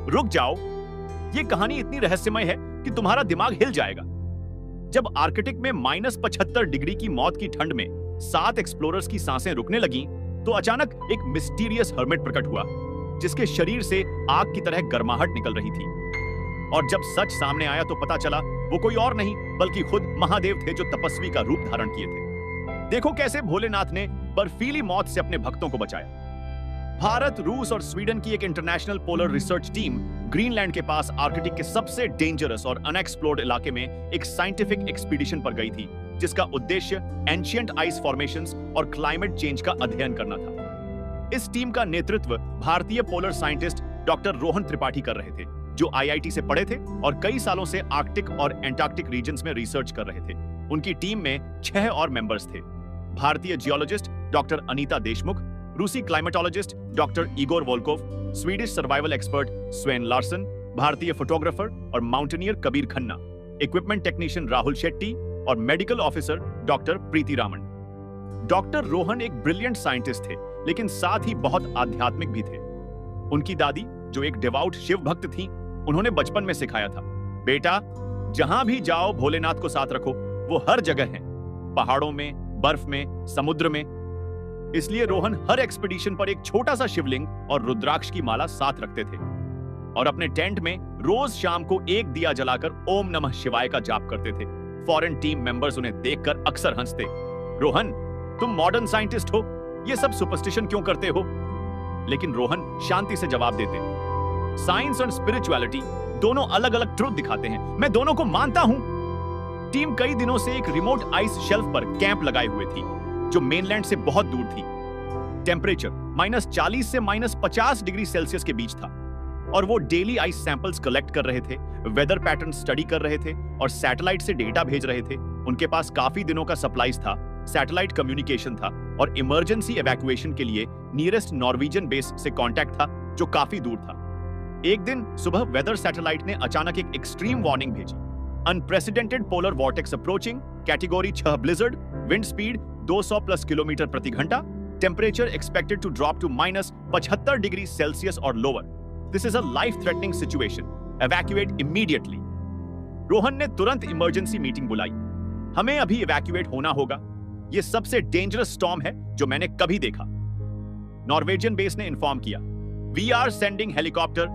रुक जाओ, ये कहानी इतनी रहस्यमय है कि तुम्हारा दिमाग हिल जाएगा। जब आर्कटिक में -75 डिग्री की मौत की ठंड में 7 एक्सप्लोरर्स की सांसें रुकने लगीं, तो अचानक एक मिस्टीरियस हर्मिट प्रकट हुआ, जिसके शरीर से आग की तरह गर्माहट निकल रही थी। और जब सच सामने आया तो पता चला वो कोई और नहीं बल्कि खुद महादेव थे, जो तपस्वी का रूप धारण किए थे। देखो कैसे भोलेनाथ ने बर्फीली मौत से अपने भक्तों को बचाया। भारत, रूस और स्वीडन की एक international polar research team Greenland के पास आर्कटिक के सबसे डेंजरस और अनएक्सप्लोर्ड इलाके में एक साइंटिफिक एक्सपीडिशन पर गई थी, जिसका उद्देश्य एंशिएंट आइस फॉर्मेशंस और क्लाइमेट चेंज का अध्ययन करना था। इस टीम का नेतृत्व भारतीय polar scientist doctor Rohan Tripathi कर रहे थे, जो आईआईटी से पढ़े थे और कई सालों से आर्कटिक और एंटार्कटिक रीजन्स में रिसर्च कर रहे थे। उनकी टीम में 6 और मेंबर्स थे। भारतीय जियोलॉजिस्ट डॉक्टर अनीता देशमुख, रूसी climatologist doctor Igor Volkov, Swedish survival expert Sven Larsen, भारतीय फोटोग्राफर और mountaineer Kabir Khanna, equipment technician Rahul Shetty और medical officer doctor Preeti Raman. Doctor Rohan एक ब्रिलियंट साइंटिस्ट थे, लेकिन साथ ही बहुत आध्यात्मिक भी थे। उनकी दादी, जो एक डिवाउट शिव भक्त थी, उन्होंने बचपन में सिखाया था, बेटा जहां भी जाओ भोलेनाथ को साथ रखो, वो हर जगह हैं, पहाड़ों में, बर्फ में, समुद्र में। इसलिए रोहन हर एक्सपीडिशन पर एक छोटा सा शिवलिंग और रुद्राक्ष की माला साथ रखते थे और अपने टेंट में रोज शाम को एक दिया जलाकर ओम नमः शिवाय का जाप करते थे। फॉरेन टीम मेंबर्स उन्हें देखकर अक्सर हंसते, रोहन तुम मॉडर्न साइंटिस्ट हो, ये सब सुपरस्टिशन क्यों करते हो? लेकिन रोहन शांति से जवाब देते, साइंस और स्पिरिचुअलिटी दोनों अलग अलग ट्रुथ दिखाते हैं, मैं दोनों को मानता हूं। टीम कई दिनों से एक रिमोट आइस शेल्फ पर कैंप लगाए हुए थी, जो मेनलैंड से बहुत दूर थी। टेम्परेचर -40 से -50 डिग्री सेल्सियस के बीच था और वो डेली आइस सैंपल्स कलेक्ट कर रहे थे, वेदर पैटर्न स्टडी कर रहे थे और सैटेलाइट से डेटा भेज रहे थे। उनके पास काफी दिनों का सप्लाईज था, सैटेलाइट कम्युनिकेशन था और इमरजेंसी इवैक्यूएशन के लिए नियरेस्ट नॉर्वेजियन बेस से कांटेक्ट था, जो काफी दूर था। एक दिन सुबह वेदर सैटेलाइट ने अचानक एक एक्सट्रीम वार्निंग भेजी, unprecedented polar vortex approaching, category 6 blizzard, wind speed 200+ kilometre प्रति घंटा, temperature expected to drop to -75 degree Celsius और lower. This is a life threatening situation, evacuate immediately. Rohan ने तुरंत इमरजेंसी मीटिंग बुलाई, हमें अभी इवैक्यूएट होना होगा, यह सबसे डेंजरस स्टॉर्म है जो मैंने कभी देखा। नॉर्वेजियन बेस ने इन्फॉर्म किया, we are sending helicopter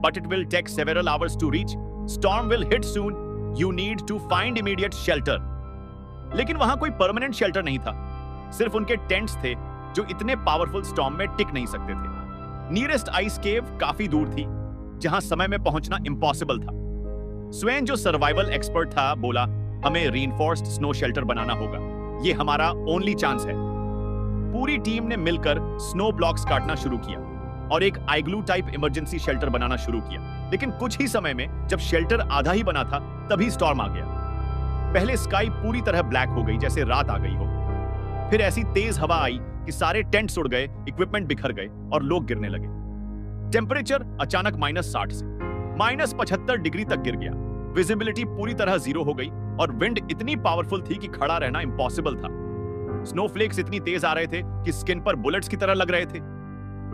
but it will take several hours to reach, storm will hit soon, you need to find immediate shelter. लेकिन वहां कोई परमानेंट शेल्टर नहीं था, सिर्फ उनके टेंट्स थे, जो इतने पावरफुल स्टॉर्म में टिक नहीं सकते थे। नियरेस्ट आइस केव काफी दूर थी, जहां समय में पहुंचना इम्पॉसिबल था। स्वेन, जो सर्वाइवल एक्सपर्ट था, बोला, हमें रीइंफोर्स्ड स्नो शेल्टर बनाना होगा, ये हमारा ओनली चांस है। पूरी टीम ने मिलकर स्नो ब्लॉक्स काटना शुरू किया और एक आइग्लू टाइप इमरजेंसी शेल्टर बनाना शुरू किया। लेकिन कुछ ही समय में जब शेल्टर आधा ही बना था, तभी स्टॉर्म आ गया। पहले स्काई पूरी तरह ब्लैक हो गई, जैसे रात आ गई हो। फिर ऐसी तेज हवा आई कि सारे टेंट्स उड़ गए, इक्विपमेंट बिखर गए और लोग गिरने लगे। टेम्परेचर अचानक -60 से -75 डिग्री तक गिर गया। विजिबिलिटी पूरी तरह जीरो हो गई और विंड इतनी पावरफुल थी कि खड़ा रहना इम्पॉसिबल था। स्नोफ्लेक्स इतनी तेज आ रहे थे कि स्किन पर बुलेट्स की तरह लग रहे थे।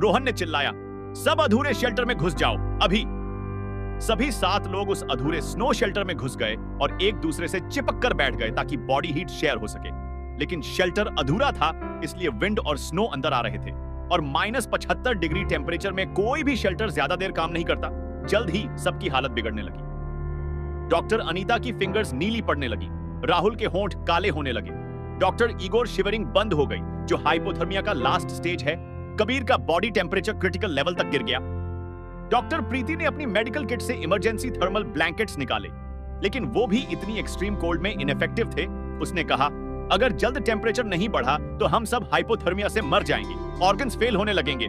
रोहन ने चिल्लाया, सब अधूरे शेल्टर में घुस जाओ अभी। सभी 7 लोग उस अधूरे स्नो शेल्टर में घुस गए और एक दूसरे से चिपक कर बैठ गए ताकि बॉडी हीट शेयर हो सके। लेकिन शेल्टर अधूरा था, इसलिए विंड और स्नो अंदर आ रहे थे और -75 डिग्री टेम्परेचर में कोई भी शेल्टर ज्यादा देर काम नहीं करता। जल्द ही सबकी हालत बिगड़ने लगी। डॉक्टर अनीता की फिंगर्स नीली पड़ने लगी, राहुल के होंठ काले होने लगे, डॉक्टर इगोर शिवरिंग बंद हो गई, जो हाइपोथर्मिया का लास्ट स्टेज है। कबीर का बॉडी टेम्परेचर क्रिटिकल लेवल तक गिर गया। डॉक्टर प्रीति ने अपनी मेडिकल किट से इमरजेंसी थर्मल ब्लैंकेट्स निकाले, लेकिन वो भी इतनी एक्सट्रीम कोल्ड में इनइफेक्टिव थे। उसने कहा, अगर जल्द टेम्परेचर नहीं बढ़ा तो हम सब हाइपोथर्मिया से मर जाएंगे, ऑर्गन्स फेल होने लगेंगे।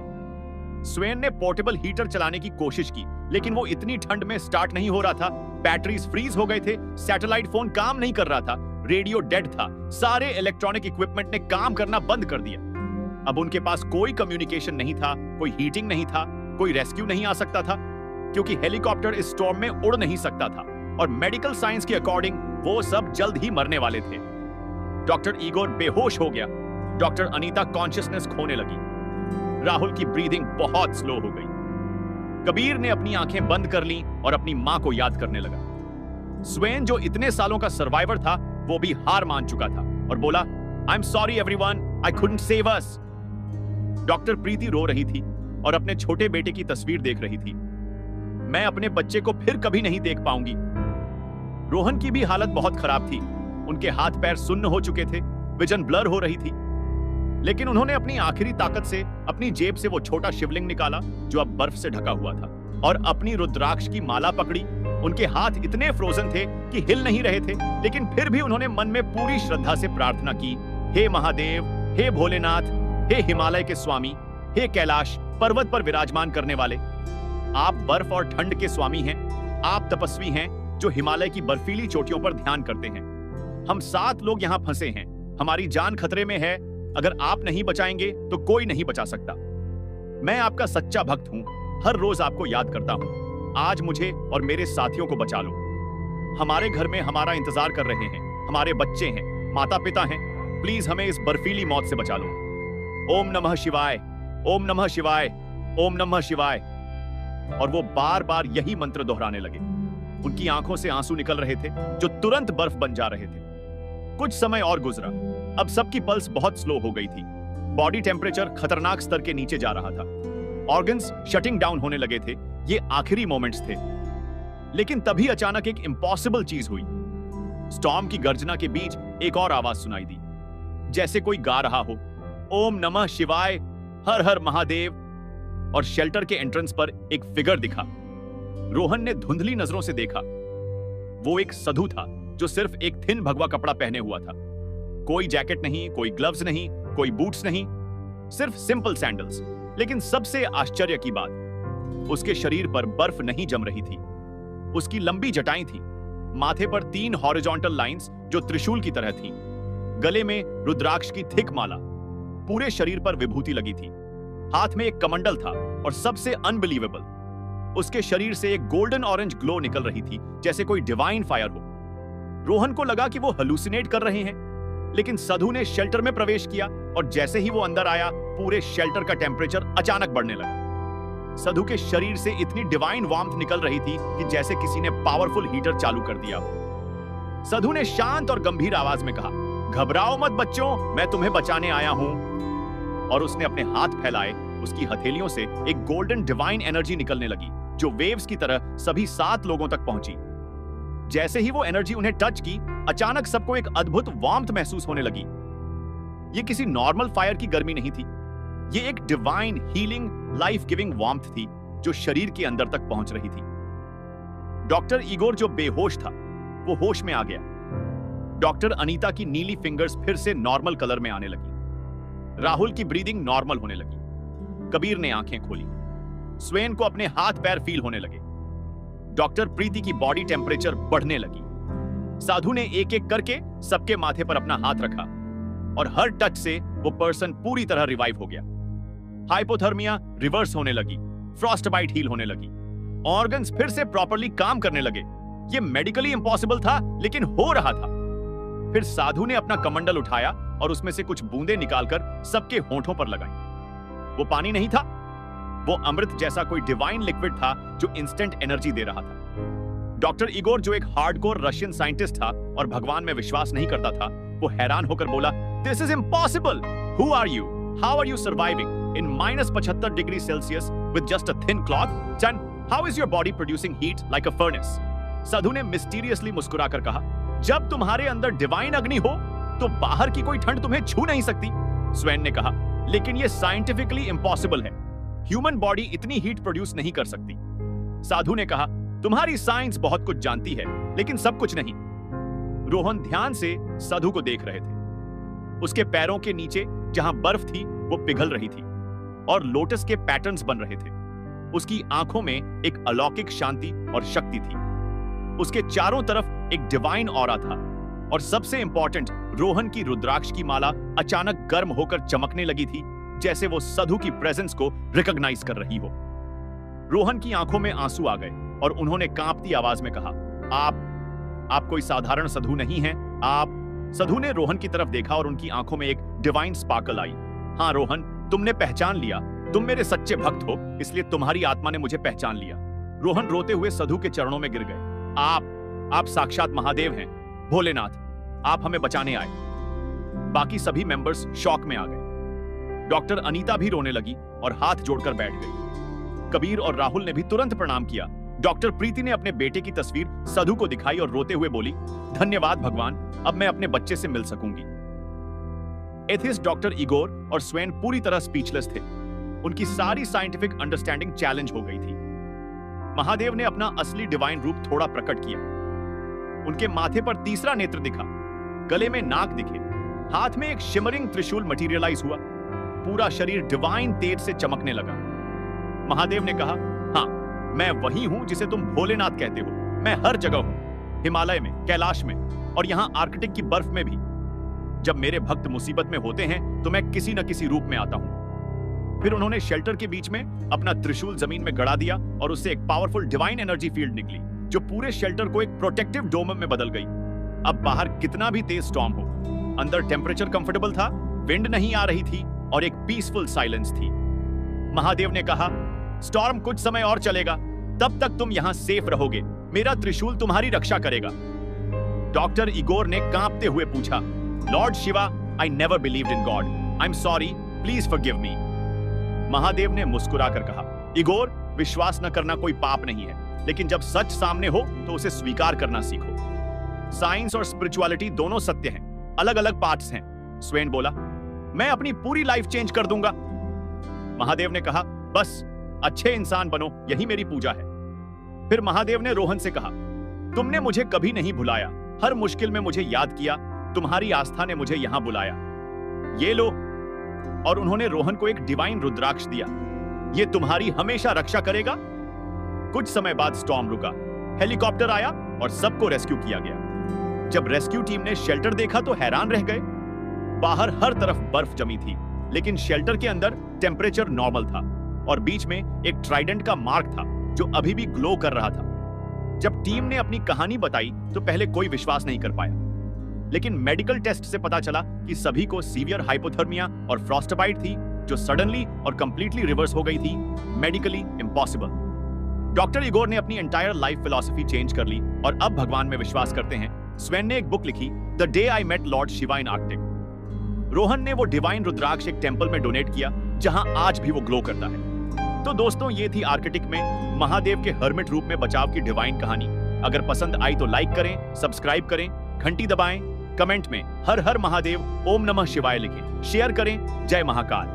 स्वेन ने पोर्टेबल हीटर चलाने की कोशिश की, लेकिन वो इतनी ठंड में स्टार्ट नहीं हो रहा था। बैटरीज फ्रीज हो गए थे, सैटेलाइट फोन काम नहीं कर रहा था, रेडियो डेड था, सारे इलेक्ट्रॉनिक इक्विपमेंट ने काम करना बंद कर दिया। अब उनके पास कोई कम्युनिकेशन नहीं था, कोई हीटिंग नहीं था, कोई रेस्क्यू नहीं आ सकता था, क्योंकि हेलीकॉप्टर इस स्टॉर्म में उड़ नहीं सकता था और मेडिकल साइंस के अकॉर्डिंग वो सब जल्द ही मरने वाले थे। डॉक्टर इगोर बेहोश हो गया, डॉक्टर अनीता कॉन्शियसनेस खोने लगी, राहुल की ब्रीदिंग बहुत स्लो हो गई। कबीर ने अपनी आंखें बंद कर लीं और अपनी मां को याद करने लगा। स्वेन जो इतने सालों का सर्वाइवर था, वो भी हार मान चुका था और बोला, I am sorry everyone, I couldn't save us. Doctor Preeti रो रही थी और अपने छोटे बेटे की तस्वीर देख रही थी। मैं अपने बच्चे को फिर कभी नहीं देख पाऊंगी। रोहन की भी हालत बहुत खराब थी। उनके हाथ पैर सुन्न हो चुके थे, विजन ब्लर हो रही थी। लेकिन उन्होंने अपनी आखिरी ताकत से अपनी जेब से वो छोटा शिवलिंग निकाला जो अब बर्फ से ढका हुआ था, और अपनी रुद्राक्ष की माला पकड़ी। उनके हाथ इतने फ्रोजन थे कि हिल नहीं रहे थे, लेकिन फिर भी उन्होंने मन में पूरी श्रद्धा से प्रार्थना की, हे महादेव, हे भोलेनाथ, हे हिमालय के स्वामी, हे कैलाश पर्वत पर विराजमान करने वाले, आप बर्फ और ठंड के स्वामी हैं। आप तपस्वी हैं जो हिमालय की बर्फीली चोटियों पर ध्यान करते हैं। हम 7 लोग यहाँ फंसे हैं, हमारी जान खतरे में है। अगर आप नहीं बचाएंगे तो कोई नहीं बचा सकता। मैं आपका सच्चा भक्त हूँ, हर रोज आपको याद करता हूँ। आज मुझे और मेरे साथियों को बचा लो। हमारे घर में हमारा इंतजार कर रहे हैं, हमारे बच्चे हैं, माता पिता हैं। प्लीज हमें इस बर्फीली मौत से बचा लो। ओम नमः शिवाय, ओम नमः शिवाय, ओम नमः शिवाय। और वो बार बार यही मंत्र दोहराने लगे। उनकी आंखों से आंसू निकल रहे थे जो तुरंत बर्फ बन जा रहे थे। कुछ समय और गुजरा। अब सबकी पल्स बहुत स्लो हो गई थी। बॉडी टेम्परेचर खतरनाक स्तर के नीचे जा रहा था। ऑर्गन्स शटिंग डाउन होने लगे थे। ये आखिरी मोमेंट्स थे। लेकिन तभी अचानक एक इम्पॉसिबल चीज हुई। स्टॉर्म की गर्जना के बीच एक और आवाज सुनाई दी, जैसे कोई गा रहा हो, ओम नमः शिवाय, हर हर महादेव। और शेल्टर के एंट्रेंस पर एक फिगर दिखा। रोहन ने धुंधली नजरों से देखा। वो एक साधु था जो सिर्फ एक थिन भगवा कपड़ा पहने हुआ था। कोई जैकेट नहीं, कोई ग्लव्स नहीं, कोई बूट्स नहीं, सिर्फ सिंपल सैंडल्स। लेकिन सबसे आश्चर्य की बात, उसके शरीर पर बर्फ नहीं जम रही थी। उसकी लंबी जटाएं थी, माथे पर 3 हॉरिजॉन्टल लाइंस जो त्रिशूल की तरह थीं, गले में रुद्राक्ष की थिक माला, पूरे शरीर पर विभूति लगी थी, हाथ में एक कमंडल था, और सबसे अनबिलीवेबल, उसके शरीर से एक गोल्डन ऑरेंज ग्लो निकल रही थी, जैसे कोई डिवाइन फायर हो। रोहन को लगा कि वो हेलुसिनेट कर रहे हैं, लेकिन साधु ने शेल्टर में प्रवेश किया, और जैसे ही वो अंदर आया, पूरे शेल्टर का टेम्परेचर अचानक बढ़ने लगा। साधु के शरीर से इतनी डिवाइन वार्मथ निकल रही थी कि जैसे किसी ने पावरफुल हीटर चालू कर दिया हो। साधु ने शांत और गंभीर आवाज में कहा, घबराओ मत बच्चों, मैं तुम्हें बचाने आया हूं। और उसने अपने हाथ फैलाए। उसकी हथेलियों से एक गोल्डन डिवाइन एनर्जी निकलने लगी जो वेव्स की तरह सभी 7 लोगों तक पहुंची। जैसे ही वो एनर्जी उन्हें टच की, अचानक सबको एक अद्भुत वार्मथ महसूस होने लगी। ये किसी नॉर्मल फायर की गर्मी नहीं थी, ये एक divine healing life giving warmth थी जो शरीर के अंदर तक पहुंच रही थी। डॉक्टर इगोर जो बेहोश था, वो होश में आ गया। डॉक्टर अनीता की नीली फिंगर्स फिर से नॉर्मल कलर में आने लगी। राहुल की ब्रीदिंग नॉर्मल होने लगी। कबीर ने आंखें खोली। स्वेन को अपने हाथ पैर फील होने लगे। डॉक्टर प्रीति की बॉडी टेम्परेचर बढ़ने लगी। साधु ने एक एक करके सबके माथे पर अपना हाथ रखा, और हर टच से वो पर्सन पूरी तरह रिवाइव हो गया। हाइपोथर्मिया रिवर्स होने लगी, फ्रॉस्ट बाइट हील होने लगी, ऑर्गन्स फिर से प्रॉपर्ली काम करने लगे। ये मेडिकली इंपॉसिबल था, लेकिन हो रहा था। फिर साधु ने अपना कमंडल उठाया और उसमें से कुछ बूंदें निकालकर सबके होंठों पर लगाई। वो पानी नहीं था, वो अमृत जैसा कोई डिवाइन लिक्विड था जो इंस्टेंट एनर्जी दे रहा था। डॉक्टर इगोर जो एक हार्डकोर रशियन साइंटिस्ट था और भगवान में विश्वास नहीं करता था, वो हैरान होकर बोला, this is impossible. Who are you? How are you surviving in -75 degree Celsius with just a thin cloth? And how is your body producing heat like a furnace? साधु ने मिस्टीरियसली मुस्कुराकर कहा, जब तुम्हारे अंदर डिवाइन अग्नि हो तो बाहर की कोई ठंड तुम्हें छू नहीं सकती। स्वेन ने कहा, लेकिन यह साइंटिफिकली इंपॉसिबल है। ह्यूमन बॉडी इतनी हीट प्रोड्यूस नहीं कर सकती। साधु ने कहा, तुम्हारी साइंस बहुत कुछ जानती है, लेकिन सब कुछ नहीं। रोहन ध्यान से साधु को देख रहे थे। उसके पैरों के नीचे जहां बर्फ थी वो पिघल रही थी और लोटस के पैटर्न्स बन रहे थे। उसकी आंखों में एक अलौकिक शांति और शक्ति थी। उसके चारों तरफ एक डिवाइन ऑरा था, और सबसे इंपॉर्टेंट, रोहन की रुद्राक्ष की माला अचानक गर्म होकर चमकने लगी थी, जैसे वो साधु की प्रेजेंस को रिकॉग्नाइज कर रही हो। रोहन की आंखों में आंसू आ गए और उन्होंने कांपती आवाज में कहा, आप कोई साधारण साधु नहीं हैं। आप साधु ने रोहन की तरफ देखा और उनकी आंखों में एक डिवाइन स्पार्कल आई। हाँ रोहन, तुमने पहचान लिया। तुम मेरे सच्चे भक्त हो, इसलिए तुम्हारी आत्मा ने मुझे पहचान लिया। रोहन रोते हुए साधु के चरणों में गिर गए। आप साक्षात महादेव हैं, भोलेनाथ, आप हमें बचाने आए। बाकी सभी मेंबर्स शॉक में आ गए। डॉक्टर अनीता भी रोने लगी और हाथ जोड़कर बैठ गई। कबीर और राहुल ने भी तुरंत प्रणाम किया। डॉक्टर प्रीति ने अपने बेटे की तस्वीर साधु को दिखाई और रोते हुए बोली, धन्यवाद भगवान, अब मैं अपने बच्चे से मिल सकूंगी। एथिस्ट डॉक्टर इगोर और स्वेन पूरी तरह स्पीचलेस थे। उनकी सारी साइंटिफिक अंडरस्टैंडिंग चैलेंज हो गई थी। महादेव ने अपना असली डिवाइन रूप थोड़ा प्रकट किया। उनके माथे पर तीसरा नेत्र दिखा, गले में नाक दिखे, हाथ में एक शिमरिंग त्रिशूल मटेरियलाइज हुआ। पूरा शरीर डिवाइन तेज से चमकने लगा। महादेव ने कहा, हाँ, मैं वही हूं जिसे तुम भोलेनाथ कहते हो। मैं हर जगह हूं, हिमालय में, कैलाश में और यहां आर्कटिक की बर्फ में भी। जब मेरे भक्त मुसीबत में होते हैं तो मैं किसी न किसी रूप में आता हूं। फिर उन्होंने शेल्टर के बीच में अपना त्रिशूल जमीन में गड़ा दिया और उससे एक पावरफुल डिवाइन एनर्जी फील्ड निकली, जो पूरे शेल्टर को एक प्रोटेक्टिव डोम में बदल गई। अब बाहर कितना भी तेज स्टॉर्म हो, अंदर टेम्परेचर कंफर्टेबल था, विंड नहीं आ रही थी और एक पीसफुल साइलेंस थी। महादेव ने कहा, स्टॉर्म कुछ समय और चलेगा, तब तक तुम यहां सेफ रहोगे। मेरा त्रिशूल तुम्हारी रक्षा करेगा। डॉक्टर इगोर ने कांपते हुए पूछा, Lord Shiva, I never believed in God. I am sorry, please forgive me. Mahadev ने मुस्कुराकर कहा, इगोर, विश्वास न करना कोई पाप नहीं है, लेकिन जब सच सामने हो तो उसे स्वीकार करना सीखो। साइंस और स्पिरिचुअलिटी दोनों सत्य हैं, अलग अलग पार्ट्स हैं। स्वेन बोला, मैं अपनी पूरी लाइफ चेंज कर दूंगा। महादेव ने कहा, बस अच्छे इंसान बनो, यही मेरी पूजा है। फिर महादेव ने रोहन से कहा, तुमने मुझे कभी नहीं भुलाया, हर मुश्किल में मुझे याद किया, तुम्हारी आस्था ने मुझे यहां बुलाया। ये लो। और उन्होंने रोहन को एक डिवाइन रुद्राक्ष दिया। ये तुम्हारी हमेशा रक्षा करेगा। कुछ समय बाद स्टॉर्म रुका, हेलीकॉप्टर आया और सबको रेस्क्यू किया गया। जब रेस्क्यू टीम ने शेल्टर देखा तो हैरान रह गए। बाहर हर तरफ बर्फ जमी थी, लेकिन शेल्टर के अंदर टेम्परेचर नॉर्मल था और बीच में एक ट्राइडेंट का मार्क था जो अभी भी ग्लो कर रहा था। जब टीम ने अपनी कहानी बताई तो पहले कोई विश्वास नहीं कर पाया, लेकिन मेडिकल टेस्ट से पता चला कि सभी को सीवियर हाइपोथर्मिया और फ्रॉस्टबाइट थी, जो सडनली और कंप्लीटली रिवर्स हो गई थी। Medically impossible. डॉक्टर इगोर ने अपनी एंटायर लाइफ फिलॉसफी चेंज कर ली और अब भगवान में विश्वास करते हैं। स्वेन ने एक बुक लिखी, the day I met lord Shiva in Arctic. Rohan ने वो डिवाइन रुद्राक्ष एक टेंपल में डोनेट किया, जहां आज भी वो ग्लो करता है। तो दोस्तों, ये थी आर्कटिक में महादेव के हर्मिट रूप में बचाव की डिवाइन कहानी। अगर पसंद आई तो लाइक करें, सब्सक्राइब करें, घंटी दबाएं, कमेंट में हर हर महादेव, ओम नमः शिवाय लिखें, शेयर करें। जय महाकाल।